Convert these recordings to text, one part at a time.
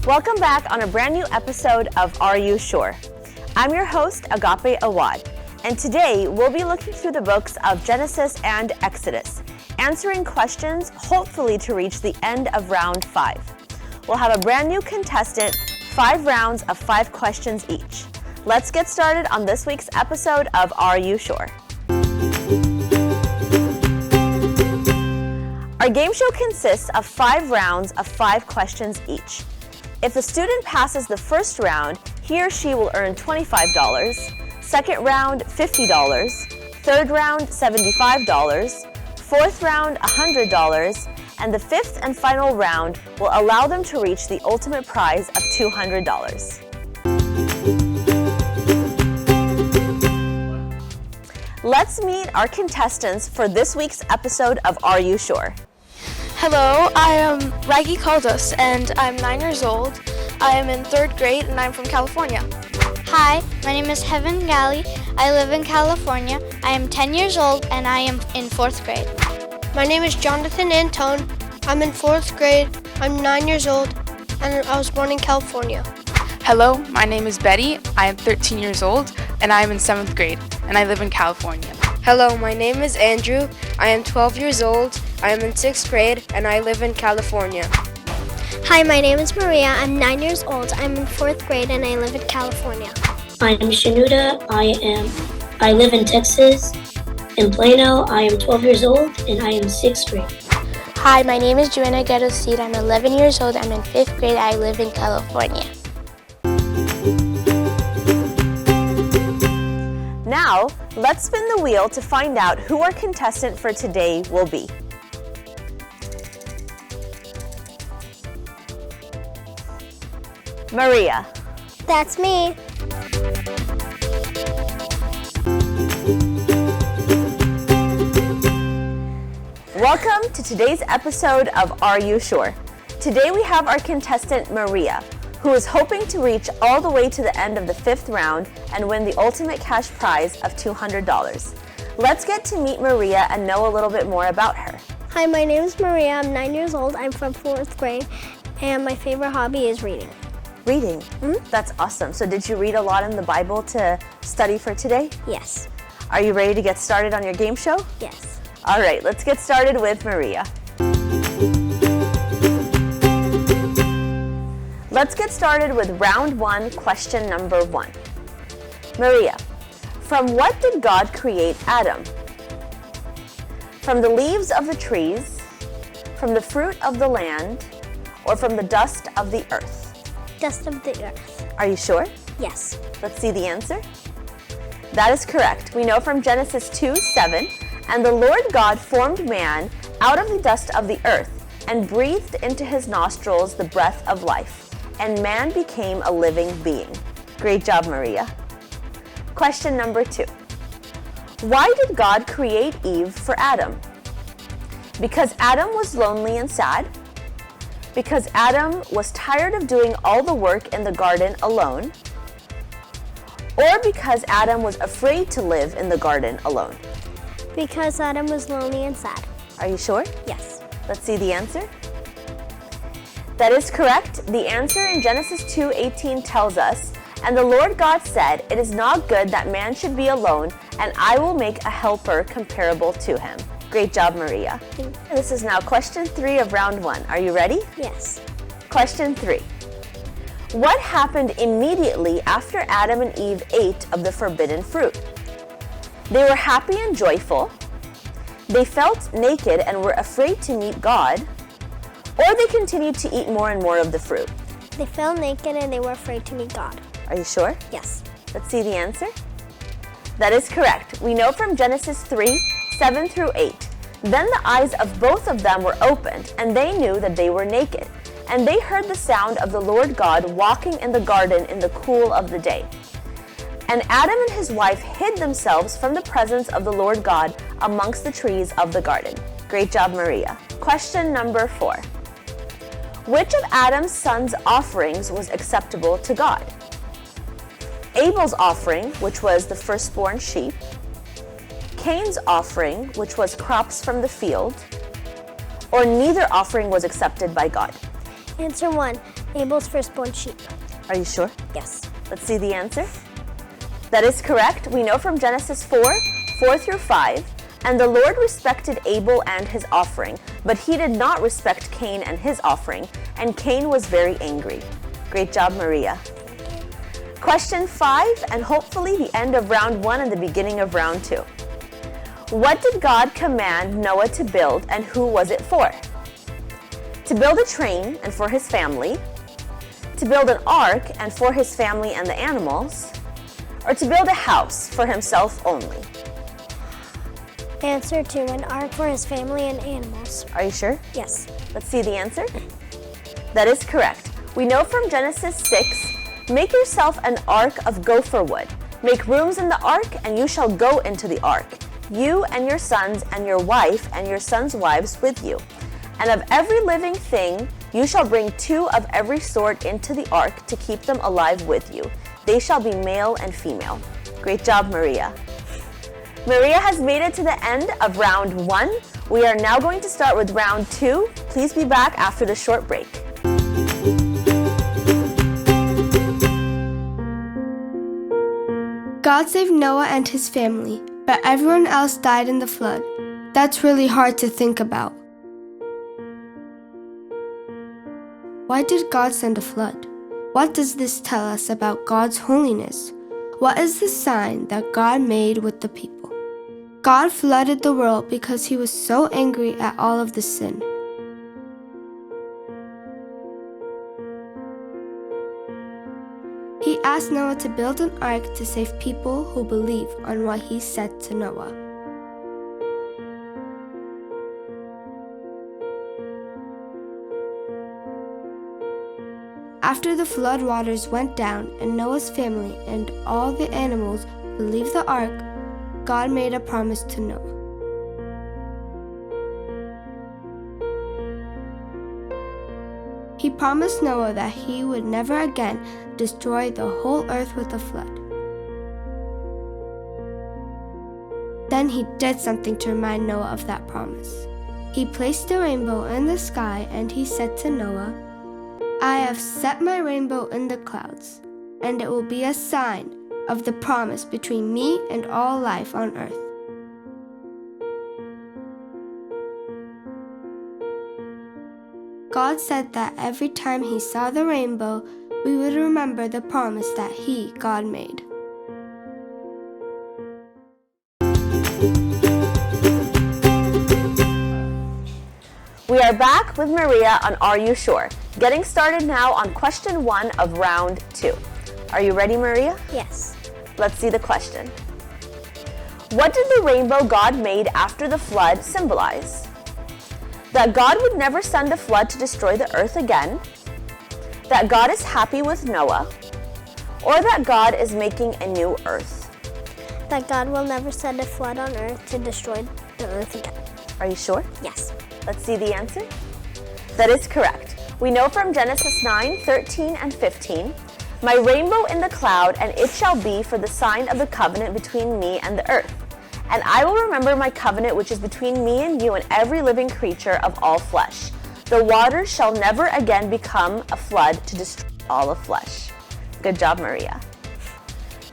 Welcome back on a brand new episode of Are You Sure? I'm your host, Agape Awad, and today we'll be looking through the books of Genesis and Exodus, answering questions hopefully to reach the end of round 5. We'll have a brand new contestant, 5 rounds of 5 questions each. Let's get started on this week's episode of Are You Sure? Our game show consists of 5 rounds of 5 questions each. If the student passes the first round, he or she will earn $25, second round $50, third round $75, fourth round $100, and the fifth and final round will allow them to reach the ultimate prize of $200. Let's meet our contestants for this week's episode of Are You Sure? Hello, I am Raggy Caldas and I'm 9 years old. I am in 3rd grade and I'm from California. Hi, my name is Heaven Galley. I live in California. I am 10 years old and I am in 4th grade. My name is Jonathan Antone. I'm in 4th grade. I'm 9 years old and I was born in California. Hello, my name is Betty. I am 13 years old and I am in 7th grade and I live in California. Hello, my name is Andrew. I am 12 years old. I am in 6th grade and I live in California. Hi, my name is Maria. I'm 9 years old. I'm in 4th grade and I live in California. I'm Shanuda. I live in Texas. In Plano, I am 12 years old and I am 6th grade. Hi, my name is Joanna Ghetto-Seed. I'm 11 years old. I'm in 5th grade. I live in California. Now, let's spin the wheel to find out who our contestant for today will be. Maria. That's me. Welcome to today's episode of Are You Sure? Today we have our contestant Maria, who is hoping to reach all the way to the end of the 5th round and win the ultimate cash prize of $200. Let's get to meet Maria and know a little bit more about her. Hi, my name is Maria. I'm 9 years old. I'm from 4th grade and my favorite hobby is reading. Reading? That's awesome. So did you read a lot in the Bible to study for today? Yes. Are you ready to get started on your game show? Yes. All right, let's get started with Maria. Let's get started with round 1, question number 1. Maria, from what did God create Adam? From the leaves of the trees, from the fruit of the land, or from the dust of the earth? Dust of the earth. Are you sure? Yes. Let's see the answer. That is correct. We know from Genesis 2:7, and the Lord God formed man out of the dust of the earth and breathed into his nostrils the breath of life, and man became a living being. Great job, Maria. Question number 2. Why did God create Eve for Adam? Because Adam was lonely and sad, because Adam was tired of doing all the work in the garden alone, or because Adam was afraid to live in the garden alone? Because Adam was lonely and sad. Are you sure? Yes. Let's see the answer. That is correct. The answer in Genesis 2:18 tells us, and the Lord God said, it is not good that man should be alone, and I will make a helper comparable to him. Great job, Maria. This is now question 3 of round 1. Are you ready? Yes. Question 3. What happened immediately after Adam and Eve ate of the forbidden fruit? They were happy and joyful. They felt naked and were afraid to meet God, or they continued to eat more and more of the fruit? They felt naked and they were afraid to meet God. Are you sure? Yes. Let's see the answer. That is correct. We know from Genesis 3:7 through 8. Then the eyes of both of them were opened, and they knew that they were naked. And they heard the sound of the Lord God walking in the garden in the cool of the day. And Adam and his wife hid themselves from the presence of the Lord God amongst the trees of the garden. Great job, Maria. Question number 4. Which of Adam's sons' offerings was acceptable to God? Abel's offering, which was the firstborn sheep, Cain's offering, which was crops from the field, or neither offering was accepted by God? Answer 1, Abel's firstborn sheep. Are you sure? Yes. Let's see the answer. That is correct. We know from Genesis 4:4-5, and the Lord respected Abel and his offering, but he did not respect Cain and his offering, and Cain was very angry. Great job, Maria. Question 5, and hopefully the end of round 1 and the beginning of round 2. What did God command Noah to build, and who was it for? To build a train and for his family, to build an ark and for his family and the animals, or to build a house for himself only? Answer 2, an ark for his family and animals. Are you sure? Yes. Let's see the answer. That is correct. We know from Genesis 6, make yourself an ark of gopher wood. Make rooms in the ark, and you shall go into the ark, you and your sons and your wife and your sons' wives with you. And of every living thing, you shall bring 2 of every sort into the ark to keep them alive with you. They shall be male and female. Great job, Maria. Maria has made it to the end of round 1. We are now going to start with round 2. Please be back after the short break. God saved Noah and his family, but everyone else died in the flood. That's really hard to think about. Why did God send a flood? What does this tell us about God's holiness? What is the sign that God made with the people? God flooded the world because he was so angry at all of the sin. He asked Noah to build an ark to save people who believe on what he said to Noah. After the flood waters went down and Noah's family and all the animals believed the ark, God made a promise to Noah. He promised Noah that he would never again destroy the whole earth with a flood. Then he did something to remind Noah of that promise. He placed a rainbow in the sky and he said to Noah, I have set my rainbow in the clouds, and it will be a sign of the promise between me and all life on earth. God said that every time he saw the rainbow, we would remember the promise that he, God, made. We are back with Maria on Are You Sure? Getting started now on question 1 of round 2. Are you ready, Maria? Yes. Let's see the question. What did the rainbow God made after the flood symbolize? That God would never send a flood to destroy the earth again, that God is happy with Noah, or that God is making a new earth? That God will never send a flood on earth to destroy the earth again. Are you sure? Yes. Let's see the answer. That is correct. We know from Genesis 9:13 and 15, my rainbow in the cloud, and it shall be for the sign of the covenant between me and the earth. And I will remember my covenant which is between me and you and every living creature of all flesh. The waters shall never again become a flood to destroy all of flesh. Good job, Maria.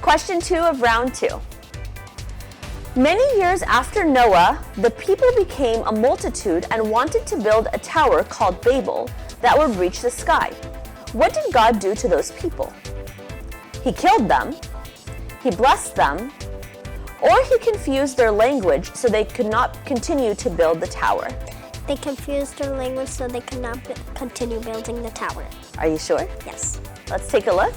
Question 2 of round 2. Many years after Noah, the people became a multitude and wanted to build a tower called Babel that would reach the sky. What did God do to those people? He killed them, he blessed them, or he confused their language so they could not continue to build the tower. They confused their language so they could not continue building the tower. Are you sure? Yes. Let's take a look.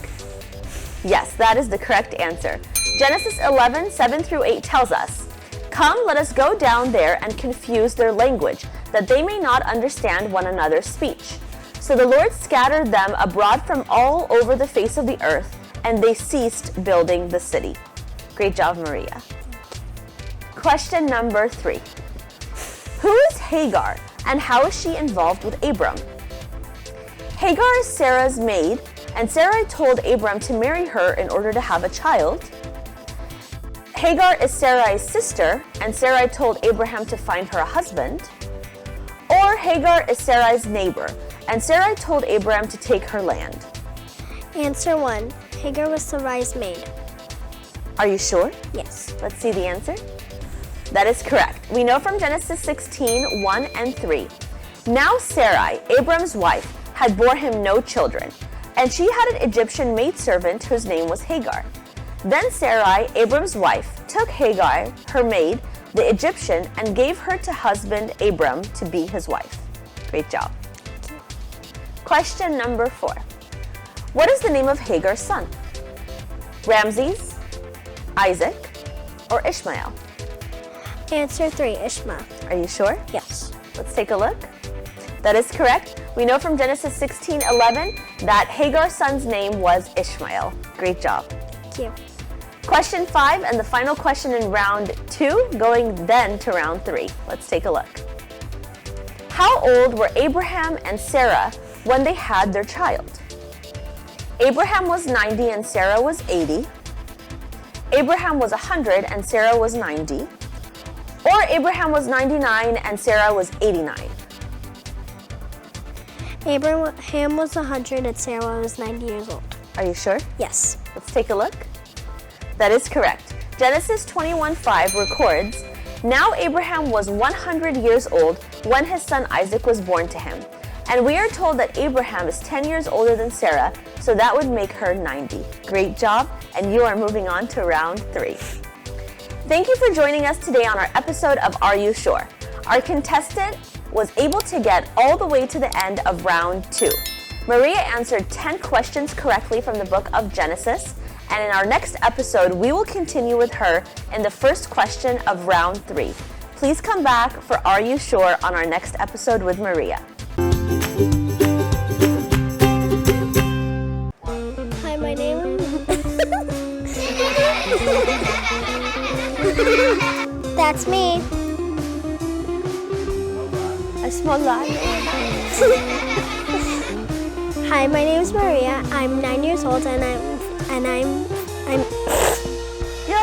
Yes, that is the correct answer. Genesis 11:7-8 tells us, Come, let us go down there and confuse their language, that they may not understand one another's speech. So the Lord scattered them abroad from all over the face of the earth, and they ceased building the city. Great job, Maria. Question number 3. Who is Hagar, and how is she involved with Abram? Hagar is Sarah's maid, and Sarai told Abram to marry her in order to have a child. Hagar is Sarai's sister, and Sarai told Abraham to find her a husband. Or Hagar is Sarai's neighbor, and Sarai told Abraham to take her land? Answer 1. Hagar was Sarai's maid. Are you sure? Yes. Let's see the answer. That is correct. We know from Genesis 16, 1 and 3. Now Sarai, Abram's wife, had bore him no children, and she had an Egyptian maidservant whose name was Hagar. Then Sarai, Abram's wife, took Hagar, her maid, the Egyptian, and gave her to husband Abram to be his wife. Great job. Question number 4. What is the name of Hagar's son? Ramses, Isaac, or Ishmael? Answer 3. Ishmael. Are you sure? Yes. Let's take a look. That is correct. We know from Genesis 16:11 that Hagar's son's name was Ishmael. Great job. Thank you. Question 5 and the final question in round 2, going then to round 3. Let's take a look. How old were Abraham and Sarah when they had their child? Abraham was 90 and Sarah was 80. Abraham was 100 and Sarah was 90. Or Abraham was 99 and Sarah was 89. Abraham was 100 and Sarah was 90 years old. Are you sure? Yes. Let's take a look. That is correct. Genesis 21:5 records, Now Abraham was 100 years old when his son Isaac was born to him. And we are told that Abraham is 10 years older than Sarah, so that would make her 90. Great job, and you are moving on to round 3. Thank you for joining us today on our episode of Are You Sure? Our contestant was able to get all the way to the end of round 2. Maria answered 10 questions correctly from the book of Genesis, and in our next episode, we will continue with her in the first question of round 3. Please come back for Are You Sure on our next episode with Maria. Hi, my name That's me. A small lie. Hi, my name is Maria. I'm 9 years old and I'm Yeah,